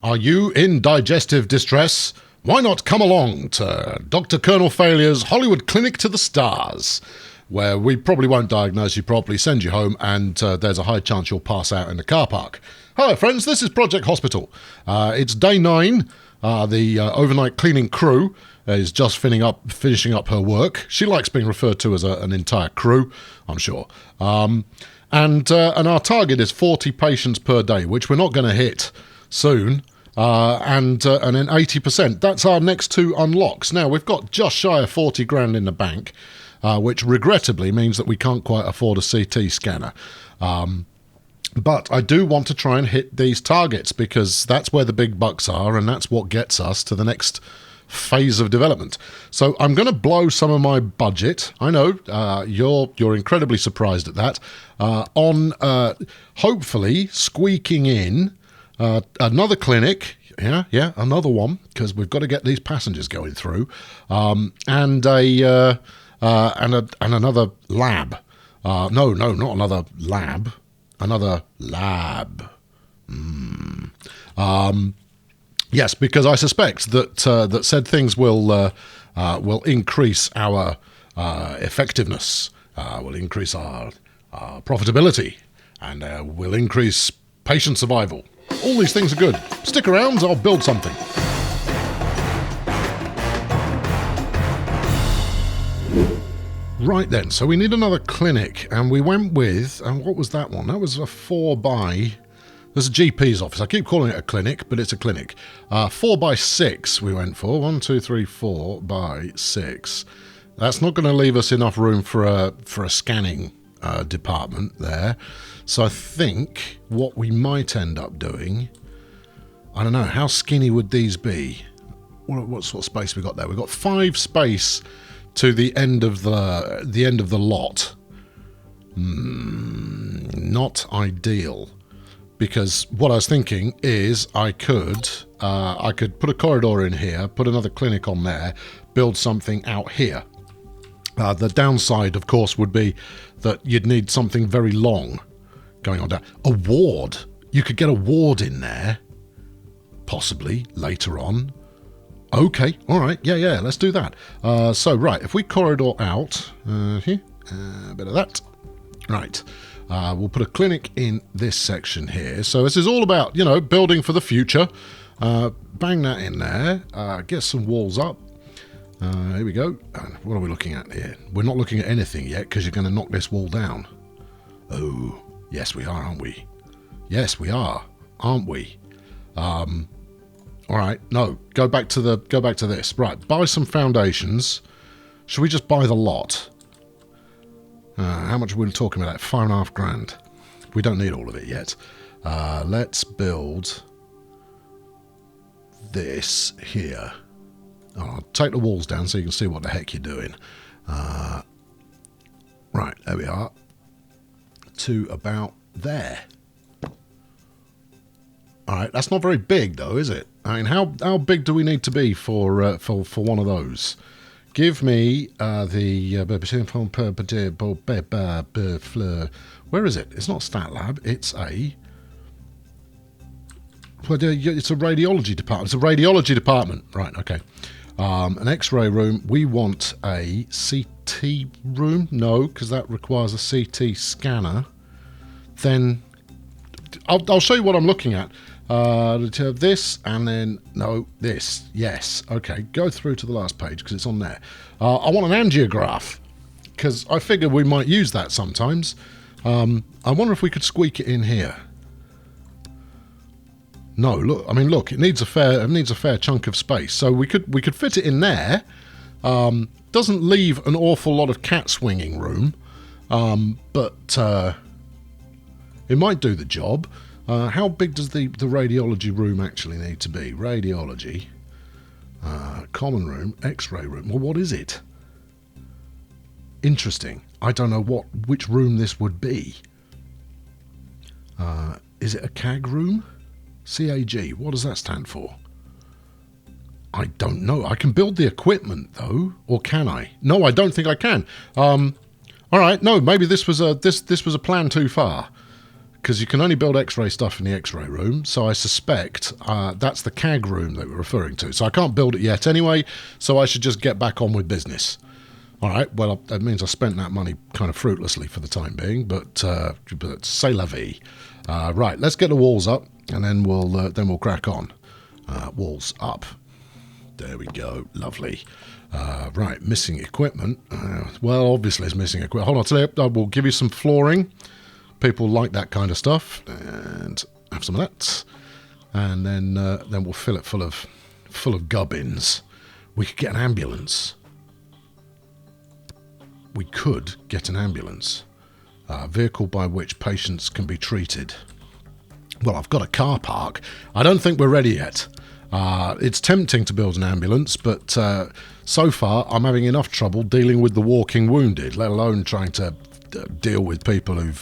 Are you in digestive distress? Why not come along to Dr. Colonel Failure's Hollywood Clinic to the Stars, where we probably won't diagnose you properly, send you home, and there's a high chance you'll pass out in the car park. Hello friends, this is Project Hospital. It's day 9. The overnight cleaning crew is just finishing up her work. She likes being referred to as an entire crew, I'm sure. And our target is 40 patients per day, which we're not going to hit soon, and then 80%. That's our next 2 unlocks. Now, we've got just shy of 40 grand in the bank, which regrettably means that we can't quite afford a CT scanner. But I do want to try and hit these targets because that's where the big bucks are, and that's what gets us to the next phase of development. So I'm going to blow some of my budget. I know you're incredibly surprised at that. On hopefully squeaking in another clinic, another one, because we've got to get these passengers going through, and another lab. No, not another lab. Another lab. Yes, because I suspect that said things will increase our effectiveness, will increase our profitability, and will increase patient survival. All these things are good. Stick around, I'll build something. Right then, so we need another clinic, and we went with, and what was that one? That was a 4x. There's a GP's office. I keep calling it a clinic, but it's a clinic. 4x6 we went for. 1, 2, 3, 4x6. That's not going to leave us enough room for a scanning department there. So I think what we might end up doing, I don't know, how skinny would these be? What sort of space we got there? We've got 5 space to the end of the lot. Not ideal, because what I was thinking is I could put a corridor in here, put another clinic on there, build something out here. The downside, of course, would be that you'd need something very long going on down. A ward. You could get a ward in there, possibly later on. Okay, all right, yeah, let's do that. So, right, if we corridor out, here, a bit of that. Right, we'll put a clinic in this section here. So this is all about, building for the future. Bang that in there, get some walls up. Here we go. What are we looking at here? We're not looking at anything yet because you're going to knock this wall down. Oh, yes we are, aren't we? Yes, we are, aren't we? All right, no, go back to this. Right, buy some foundations. Should we just buy the lot? How much are we talking about? 5.5 grand. We don't need all of it yet. Let's build this here. I'll take the walls down so you can see what the heck you're doing. Right, there we are. To about there. All right, that's not very big though, is it? I mean, how big do we need to be for one of those? Give me the where is it? It's not Stat Lab. It's a radiology department. It's a radiology department, right? Okay. An X-ray room. We want a CT room. No, because that requires a CT scanner. Then I'll show you what I'm looking at. This, and then, no, this. Yes. Okay, go through to the last page, because it's on there. I want an angiograph, because I figure we might use that sometimes. I wonder if we could squeak it in here. No, look, it needs a fair chunk of space. So we could fit it in there. Doesn't leave an awful lot of cat swinging room, but it might do the job. How big does the radiology room actually need to be? Radiology, common room, X-ray room. Well, what is it? Interesting. I don't know which room this would be. Is it a CAG room? CAG. What does that stand for? I don't know. I can build the equipment though, or can I? No, I don't think I can. All right. No, maybe this was a plan too far. because you can only build X-ray stuff in the X-ray room, so I suspect that's the CAG room that we're referring to. So I can't build it yet anyway, so I should just get back on with business. All right, well, that means I spent that money kind of fruitlessly for the time being, but c'est la vie. Right, let's get the walls up, and then we'll crack on. Walls up. There we go, lovely. Right, missing equipment. Well, obviously it's missing equipment. Hold on, today I will give you some flooring. People like that kind of stuff, and have some of that, and then we'll fill it full of gubbins. We could get an ambulance. We could get an ambulance, a vehicle by which patients can be treated. Well, I've got a car park. I don't think we're ready yet. It's tempting to build an ambulance, but so far I'm having enough trouble dealing with the walking wounded, let alone trying to deal with people who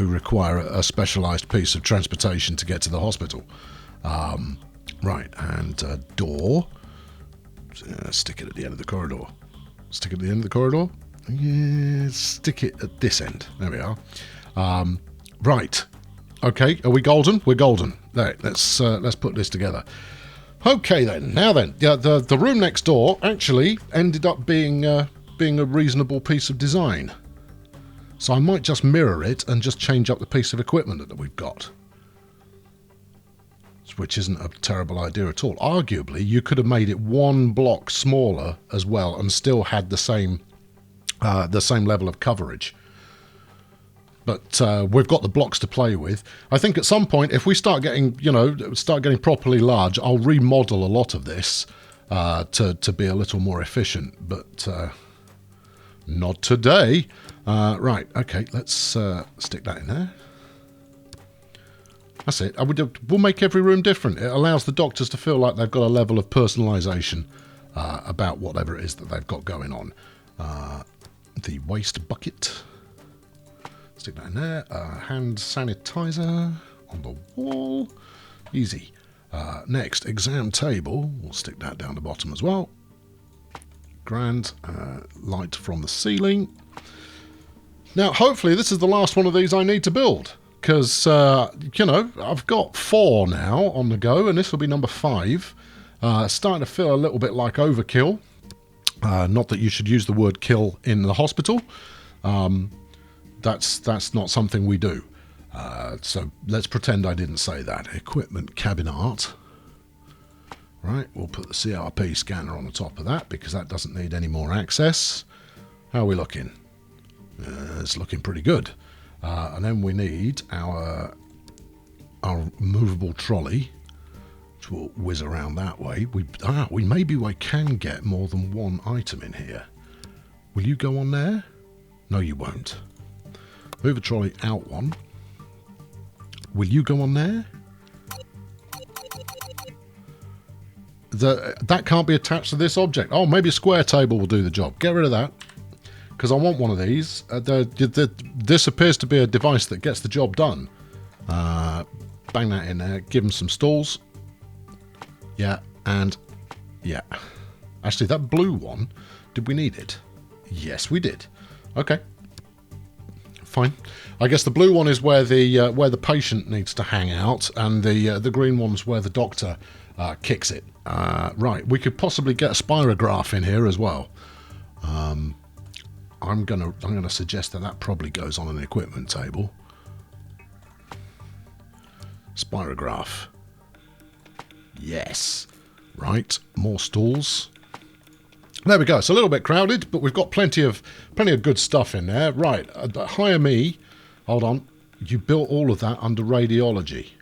require a specialised piece of transportation to get to the hospital. Right, and door. Stick it at the end of the corridor. Stick it at the end of the corridor? Yeah, stick it at this end. There we are. Right. Okay, are we golden? We're golden. There, let's put this together. Okay then. Now then, the room next door actually ended up being a reasonable piece of design. So I might just mirror it and just change up the piece of equipment that we've got. Which isn't a terrible idea at all. Arguably, you could have made it one block smaller as well and still had the same level of coverage. But we've got the blocks to play with. I think at some point, if we start getting properly large, I'll remodel a lot of this to be a little more efficient. But not today. Right, okay, let's stick that in there. That's it. We'll make every room different. It allows the doctors to feel like they've got a level of personalisation about whatever it is that they've got going on. The waste bucket. Stick that in there. Hand sanitizer on the wall. Easy. Next, exam table. We'll stick that down the bottom as well. Grand. Light from the ceiling. Now, hopefully this is the last one of these I need to build. Because, I've got 4 now on the go, and this will be number 5. Starting to feel a little bit like overkill. Not that you should use the word kill in the hospital. That's not something we do. So let's pretend I didn't say that. Equipment cabinet. Right, we'll put the CRP scanner on the top of that because that doesn't need any more access. How are we looking? It's looking pretty good. And then we need our movable trolley, which will whiz around that way. We can get more than one item in here. Will you go on there? No, you won't. Move a trolley out one. Will you go on there? That can't be attached to this object. Oh, maybe a square table will do the job. Get rid of that. Because I want one of these. This appears to be a device that gets the job done. Bang that in there. Give them some stalls. Yeah, and yeah. Actually, that blue one, did we need it? Yes, we did. Okay. Fine. I guess the blue one is where the patient needs to hang out, and the green one's where the doctor kicks it. Right. We could possibly get a spirograph in here as well. I'm gonna suggest that probably goes on an equipment table. Spirograph. Yes. Right. More stalls. There we go. It's a little bit crowded, but we've got plenty of good stuff in there. Right. Hire me. Hold on. You built all of that under radiology.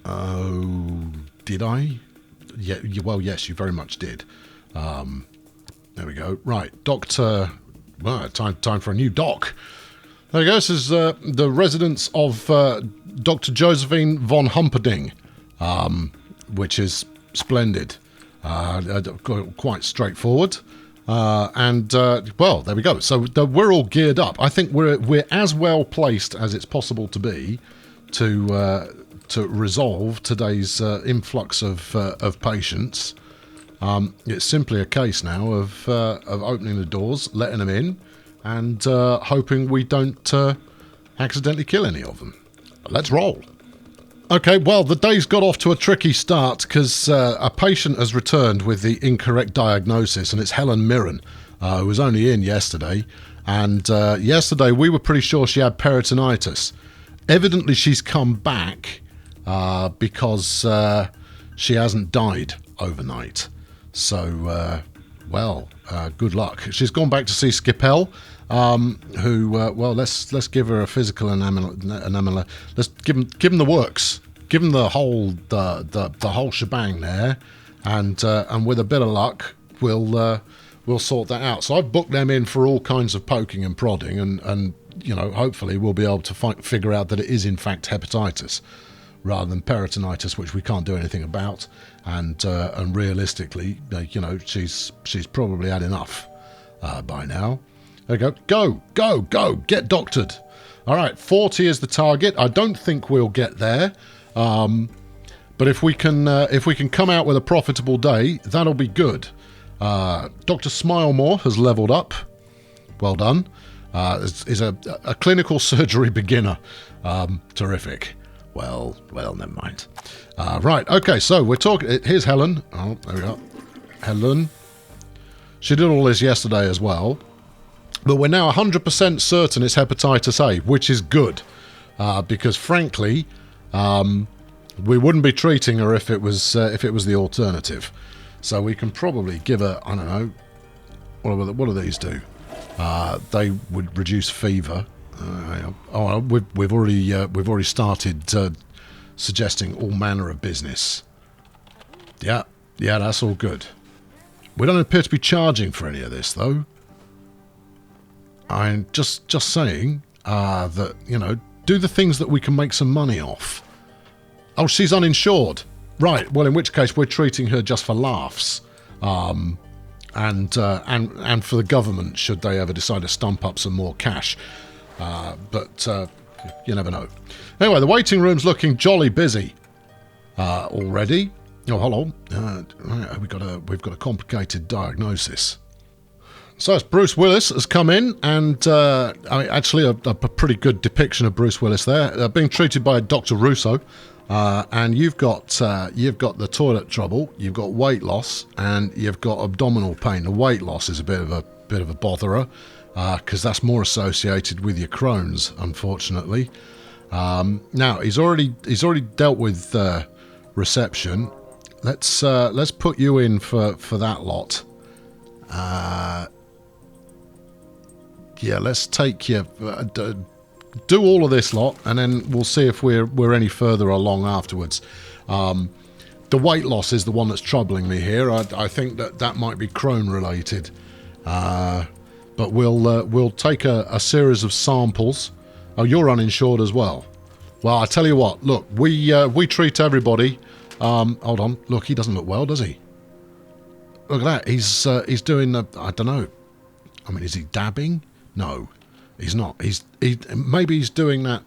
Oh, did I? Yeah. Well, yes, you very much did. There we go. Right, Doctor. Well, time for a new doc. There we go. This is the residence of Dr. Josephine von Humperdinck, which is splendid. Quite straightforward. Well, there we go. So we're all geared up. I think we're as well placed as it's possible to be to resolve today's influx of patients. It's simply a case now of opening the doors, letting them in, and hoping we don't accidentally kill any of them. Let's roll. Okay, well, the day's got off to a tricky start because a patient has returned with the incorrect diagnosis, and it's Helen Mirren, who was only in yesterday. And yesterday we were pretty sure she had peritonitis. Evidently she's come back because she hasn't died overnight. So, good luck. She's gone back to see Skipel, who, let's give her a physical enamel. Let's give him the works. Give him the whole shebang there, and with a bit of luck, we'll sort that out. So I've booked them in for all kinds of poking and prodding, and hopefully we'll be able to figure out that it is in fact hepatitis rather than peritonitis, which we can't do anything about. And realistically, she's probably had enough by now. There we go. Go. Get doctored. All right, 40 is the target. I don't think we'll get there, but if we can come out with a profitable day, that'll be good. Dr. Smilemore has leveled up. Well done. Is a clinical surgery beginner. Terrific. Well, never mind. Right, okay, so we're talking... Here's Helen. Oh, there we go. Helen. She did all this yesterday as well. But we're now 100% certain it's hepatitis A, which is good. Because, frankly, we wouldn't be treating her if it was the alternative. So we can probably give her... I don't know. What do these do? They would reduce fever. We've already started suggesting all manner of business. Yeah, that's all good. We don't appear to be charging for any of this, though. I'm just saying that do the things that we can make some money off. Oh, she's uninsured. Right. Well, in which case we're treating her just for laughs. And for the government, should they ever decide to stump up some more cash. But you never know. Anyway, the waiting room's looking jolly busy already. Oh, hold on. We've got a complicated diagnosis. So it's Bruce Willis has come in, and actually a pretty good depiction of Bruce Willis there, being treated by Dr. Russo. And you've got the toilet trouble, you've got weight loss, and you've got abdominal pain. The weight loss is a bit of a botherer, because that's more associated with your Crohn's, unfortunately. Now he's already dealt with reception. Let's put you in for that lot. Let's take you. Do all of this lot, and then we'll see if we're any further along afterwards. The weight loss is the one that's troubling me here. I think that might be Crohn related, but we'll take a series of samples. Oh, you're uninsured as well. Well, I tell you what. Look, we treat everybody. Hold on. Look, he doesn't look well, does he? Look at that. He's doing. I don't know. I mean, is he dabbing? No. He's not. Maybe he's doing that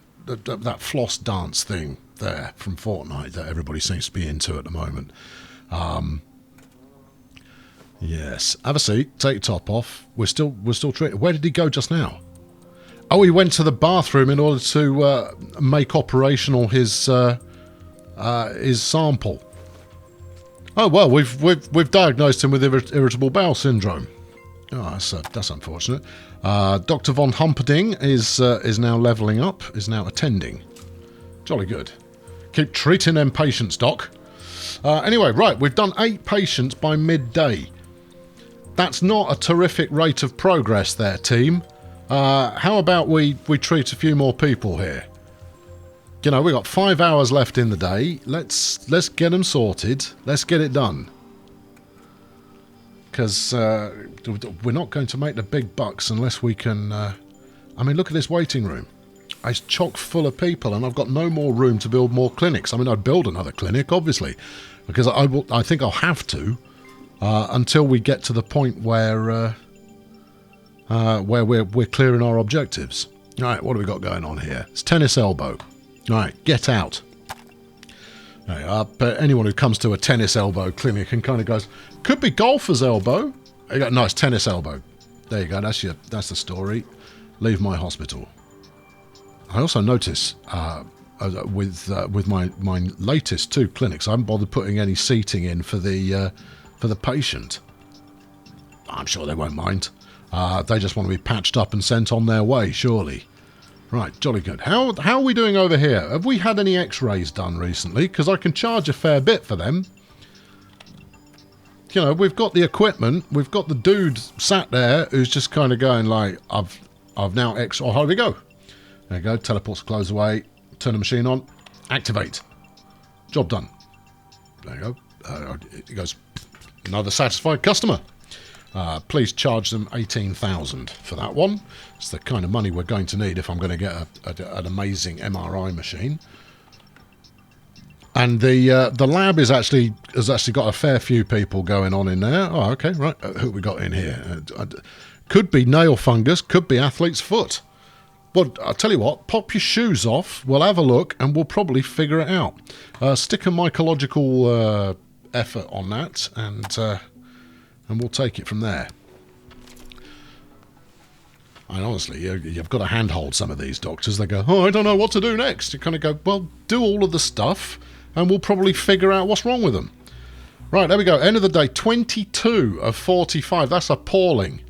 floss dance thing there from Fortnite that everybody seems to be into at the moment. Yes. Have a seat. Take your top off. We're still treating. Where did he go just now? Oh, he went to the bathroom in order to make operational his sample. Oh well, we've diagnosed him with irritable bowel syndrome. Oh, that's unfortunate. Dr. von Humperdinck is now levelling up, is now attending. Jolly good. Keep treating them patients, Doc. Anyway, right, we've done 8 patients by midday. That's not a terrific rate of progress there, team. How about we treat a few more people here? We've got 5 hours left in the day. Let's get them sorted. Let's get it done. Because we're not going to make the big bucks unless we can... I mean, look at this waiting room. It's chock full of people, and I've got no more room to build more clinics. I mean, I'd build another clinic, obviously, because I think I'll have to until we get to the point where we're clearing our objectives. All right, what have we got going on here? It's tennis elbow. All right, get out. But anyone who comes to a tennis elbow clinic and kind of goes, could be golfer's elbow. No, it's tennis elbow. There you go. That's the story. Leave my hospital. I also notice with my latest 2 clinics, I haven't bothered putting any seating in for the patient. I'm sure they won't mind. They just want to be patched up and sent on their way, surely. Right, jolly good. How are we doing over here? Have we had any X-rays done recently? Because I can charge a fair bit for them. You know, we've got the equipment. We've got the dude sat there who's just kind of going like, I've now X. Oh, how do we go? There you go. Teleports close away. Turn the machine on. Activate. Job done. There you go. It goes. Another satisfied customer. Please charge them 18,000 for that one. It's the kind of money we're going to need if I'm going to get an amazing MRI machine. And the lab has actually got a fair few people going on in there. Oh, okay, right. Who have we got in here? Could be nail fungus. Could be athlete's foot. Well, I'll tell you what. Pop your shoes off. We'll have a look, and we'll probably figure it out. Stick a mycological effort on that, and we'll take it from there. And honestly, you've got to handhold some of these doctors. They go, oh, I don't know what to do next. You kind of go, well, do all of the stuff, and we'll probably figure out what's wrong with them. Right, there we go. End of the day, 22 of 45. That's appalling.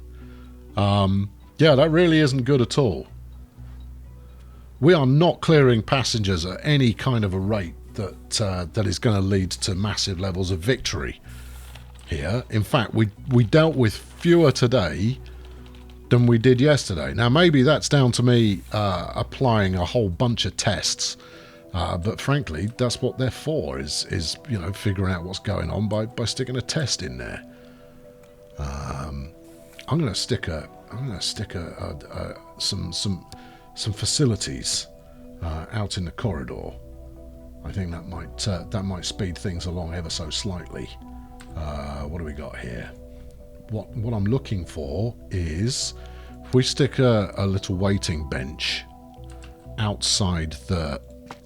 Yeah, that really isn't good at all. We are not clearing passengers at any kind of a rate that is going to lead to massive levels of victory here. In fact, we dealt with fewer today than we did yesterday. Now, maybe that's down to me applying a whole bunch of tests, but frankly, that's what they're for, is you know, figuring out what's going on by sticking a test in there. I'm going to stick some facilities out in the corridor. I think that might speed things along ever so slightly. What do we got here? What I'm looking for is, if we stick a little waiting bench outside the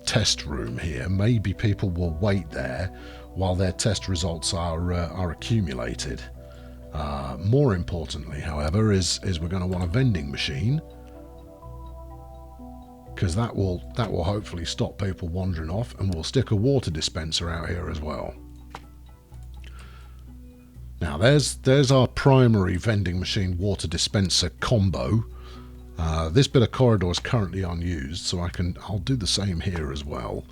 test room here, maybe people will wait there while their test results are accumulated. More importantly, however, is we're going to want a vending machine, because that will hopefully stop people wandering off, and we'll stick a water dispenser out here as well. Now there's our primary vending machine water dispenser combo. This bit of corridor is currently unused, so I'll do the same here as well.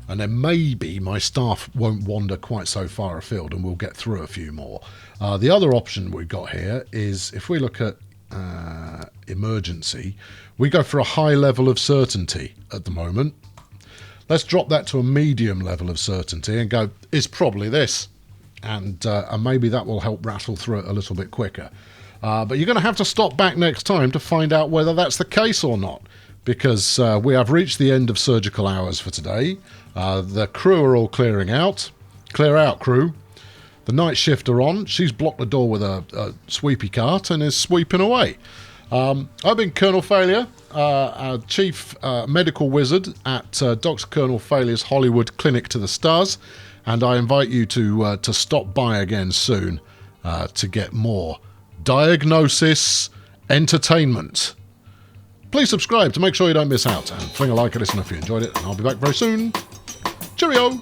And then maybe my staff won't wander quite so far afield, and we'll get through a few more. The other option we've got here is, if we look at emergency, we go for a high level of certainty at the moment. Let's drop that to a medium level of certainty and go, it's probably this. And maybe that will help rattle through it a little bit quicker. But you're going to have to stop back next time to find out whether that's the case or not, because we have reached the end of surgical hours for today. The crew are all clearing out. Clear out, crew. The night shift are on. She's blocked the door with a sweepy cart and is sweeping away. I've been Colonel Failure, our chief medical wizard at Dr. Colonel Failure's Hollywood Clinic to the Stars. And I invite you to stop by again soon to get more diagnosis entertainment. Please subscribe to make sure you don't miss out, and fling a like at this if you enjoyed it, and I'll be back very soon. Cheerio!